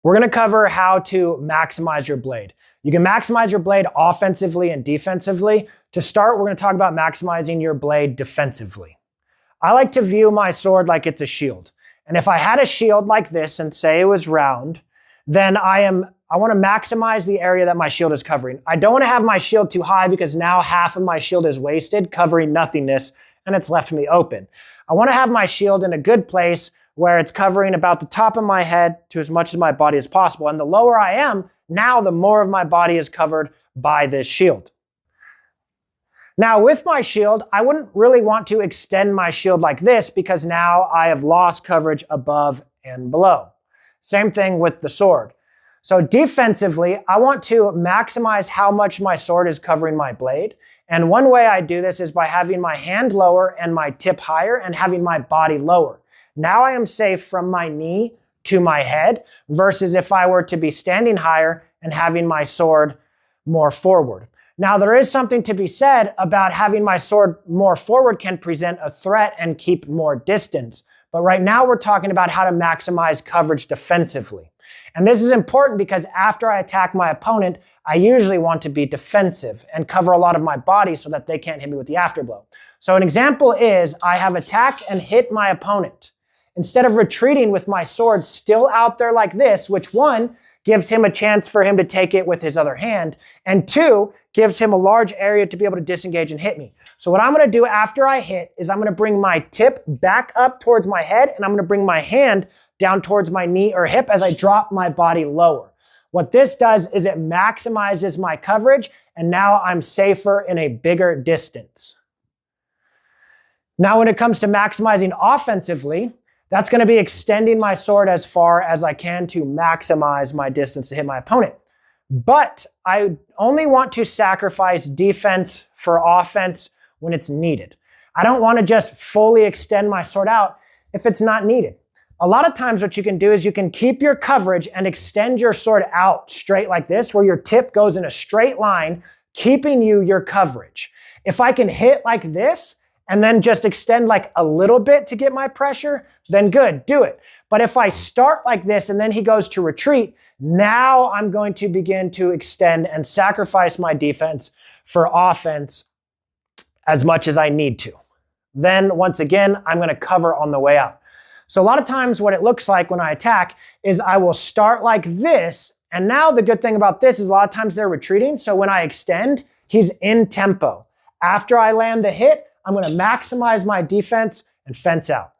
We're going to cover how to maximize your blade. You can maximize your blade offensively and defensively. To start, we're going to talk about maximizing your blade defensively. I like to view my sword like it's a shield. And if I had a shield like this and say it was round, then I want to maximize the area that my shield is covering. I don't want to have my shield too high because now half of my shield is wasted, covering nothingness, and it's left me open. I want to have my shield in a good place where it's covering about the top of my head to as much of my body as possible. And the lower I am, now the more of my body is covered by this shield. Now with my shield, I wouldn't really want to extend my shield like this because now I have lost coverage above and below. Same thing with the sword. So defensively, I want to maximize how much my sword is covering my blade. And one way I do this is by having my hand lower and my tip higher and having my body lower. Now I am safe from my knee to my head versus if I were to be standing higher and having my sword more forward. Now there is something to be said about having my sword more forward can present a threat and keep more distance. But right now we're talking about how to maximize coverage defensively. And this is important because after I attack my opponent, I usually want to be defensive and cover a lot of my body so that they can't hit me with the afterblow. So an example is I have attacked and hit my opponent. Instead of retreating with my sword still out there like this, which one, gives him a chance for him to take it with his other hand, and two, gives him a large area to be able to disengage and hit me. So what I'm going to do after I hit is I'm going to bring my tip back up towards my head, and I'm going to bring my hand down towards my knee or hip as I drop my body lower. What this does is it maximizes my coverage, and now I'm safer in a bigger distance. Now when it comes to maximizing offensively, that's going to be extending my sword as far as I can to maximize my distance to hit my opponent. But I only want to sacrifice defense for offense when it's needed. I don't want to just fully extend my sword out if it's not needed. A lot of times what you can do is you can keep your coverage and extend your sword out straight like this, where your tip goes in a straight line, keeping you your coverage. If I can hit like this, and then just extend like a little bit to get my pressure, then good, do it. But if I start like this and then he goes to retreat, now I'm going to begin to extend and sacrifice my defense for offense as much as I need to. Then once again, I'm gonna cover on the way out. So a lot of times what it looks like when I attack is I will start like this, and now the good thing about this is a lot of times they're retreating, so when I extend, he's in tempo. After I land the hit, I'm going to maximize my defense and fence out.